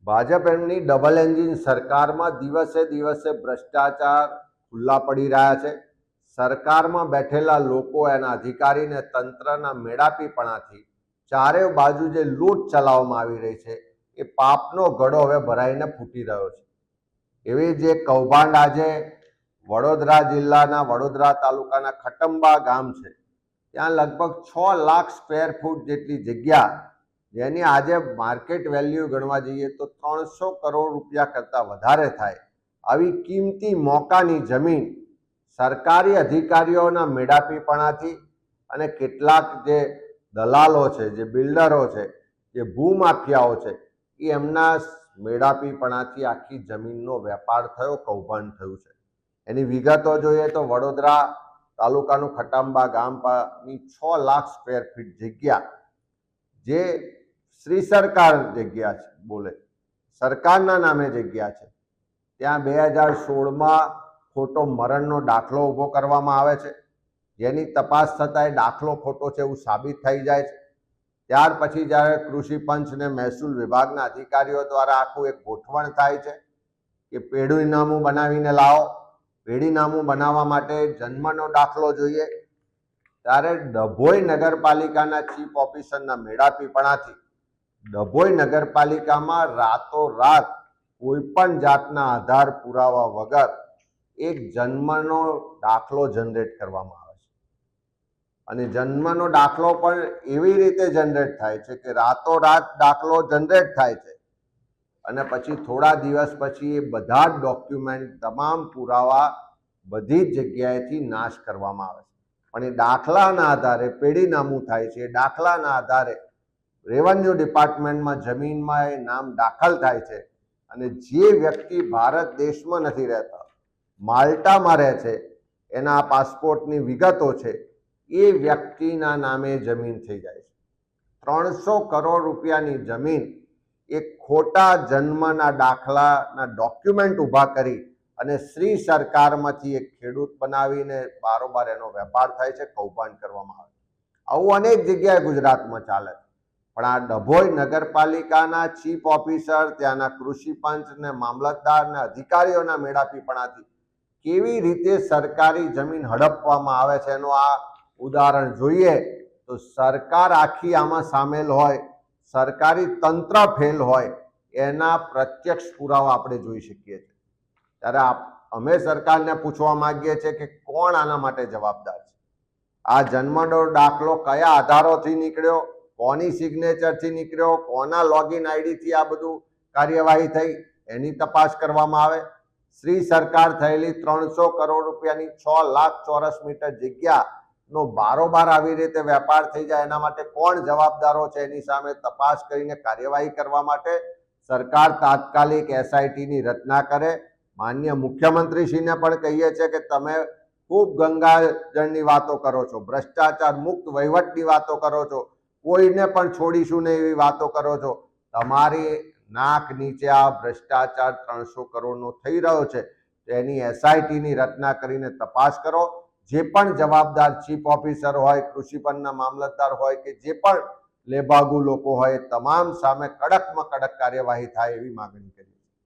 ભાજપ એમની double engine સરકારમાં દિવસે દિવસે ભ્રષ્ટાચાર ખુલ્લા પડી રહ્યા છે. સરકારમાં બેઠેલા લોકો, એના અધિકારીને તંત્રના મેળાપીપણાથી ચારે બાજુ જે લૂંટ ચલાવવામાં આવી રહી છે એ પાપનો ઘડો હવે ભરાઈને ફૂટી રહ્યો છે. એવી જે કૌભાંડ આજે વડોદરા જિલ્લાના વડોદરા તાલુકાના ખટંબા ગામ છે, ત્યાં લગભગ 6 લાખ સ્ક્વેર ફૂટ જેટલી જગ્યા, જેની આજે માર્કેટ વેલ્યુ ગણવા જઈએ તો 300 કરોડ રૂપિયા કરતાં વધારે થાય, આવી કિંમતી મોકાની જમીન સરકારી અધિકારીઓના મેળાપીપણાથી અને કેટલાક જે દલાલો છે, જે બિલ્ડરો છે, જે ભૂમાફિયાઓ છે, એ એમના મેળાપીપણાથી આખી જમીનનો વેપાર થયો, કૌભાંડ થયું છે. એની વિગતો જોઈએ તો વડોદરા તાલુકાનું ખટાંબા ગામની 6 લાખ સ્ક્વેર ફીટ જગ્યા, જે શ્રી સરકાર જગ્યા છે, બોલે સરકારના નામે જગ્યા છે, ત્યાં 2016માં ખોટો મરણનો દાખલો ઊભો કરવામાં આવે છે, જેની તપાસ થતાં એ દાખલો ખોટો છે એવું સાબિત થઈ જાય છે. ત્યાર પછી જ્યારે કૃષિ પંચ ને મહેસૂલ વિભાગના અધિકારીઓ દ્વારા આખું એક ગોઠવણ થાય છે કે પેઢીનામું બનાવીને લાવો, પેઢીનામું બનાવવા માટે જન્મનો દાખલો જોઈએ, ત્યારે ડભોઈ નગરપાલિકાના ચીફ ઓફિસરના મેળાપીપણાથી ડભોઈ નગરપાલિકામાં રાતોરાત કોઈ પણ જાતના આધાર પુરાવા વગર એક જન્મનો દાખલો જનરેટ કરવામાં આવે છે. અને જન્મનો દાખલો પણ એવી રીતે જનરેટ થાય છે કે રાતોરાત દાખલો જનરેટ થાય છે અને પછી થોડા દિવસ પછી એ બધા જ ડોક્યુમેન્ટ, તમામ પુરાવા બધી જ જગ્યાએથી નાશ કરવામાં આવે છે. પણ એ દાખલાના આધારે પેઢીનામું થાય છે, એ દાખલાના આધારે રેવન્યુ ડિપાર્ટમેન્ટમાં જમીનમાં એ નામ દાખલ થાય છે અને જે વ્યક્તિ ભારત દેશમાં નથી રહેતા, માલ્ટામાં રહે છે, એના પાસપોર્ટની વિગતો છે, એ વ્યક્તિના નામે જમીન થઈ જાય છે. 300 કરોડ રૂપિયાની જમીન એક ખોટા જન્મના દાખલાના ડોક્યુમેન્ટ ઊભા કરી અને શ્રી સરકારમાંથી એક ખેડૂત બનાવીને બારોબાર એનો વેપાર થાય છે, કૌભાંડ કરવામાં આવે છે. આવું અનેક જગ્યાએ ગુજરાતમાં ચાલે છે. પણ આ ડભોઈ નગરપાલિકાના ચીફ ઓફિસર, ત્યાંના કૃષિ પંચ ને મામલતદાર ને અધિકારીઓના મેળાપીપણાથી કેવી રીતે સરકારી જમીન હડપવામાં આવે છે એનું આ ઉદાહરણ જોઈએ તો સરકાર આખી આમાં સામેલ હોય, સરકારી તંત્ર ફેલ હોય, એના પ્રત્યક્ષ પુરાવા આપણે જોઈ શકીએ છીએ. ત્યારે અમે સરકારને પૂછવા માંગીએ છીએ કે કોણ આના માટે જવાબદાર છે? આ જન્મનો દાખલો કયા આધારોથી નીકળ્યો, કોની સિગ્નેચરથી નીકળ્યો, કોના લોગિન આઈડીથી આ બધું કાર્યવાહી થઈ, એની તપાસ કરવામાં આવે. શ્રી સરકાર થયેલી 300 કરોડ રૂપિયાની 6 લાખ ચોરસ મીટર જગ્યાનો બારોબાર આવી રીતે વેપાર થઈ જાય, એના માટે કોણ જવાબદારો છે એની સામે તપાસ કરીને કાર્યવાહી કરવા માટે સરકાર તાત્કાલિક એસઆઈટીની રચના કરે. માનનીય મુખ્યમંત્રીશ્રીને પણ કહીએ છીએ કે તમે ખૂબ ગંગાજળની વાતો કરો છો, ભ્રષ્ટાચાર મુક્ત વહીવટની વાતો કરો છો, કોઈને પણ છોડીશું નહીં એવી વાતો કરો છો. તમારી નાક નીચે આ ભ્રષ્ટાચાર 300 કરોડનો થઈ રહ્યો છે, એની એસઆઈટીની રચના કરીને તપાસ કરો. જે પણ જવાબદાર ચીફ ઓફિસર હોય, કૃષિ પંચના મામલતદાર હોય કે જે પણ લેભાગુ લોકો હોય, તમામ સામે કડકમાં કડક કાર્યવાહી થાય એવી માગણી કરી.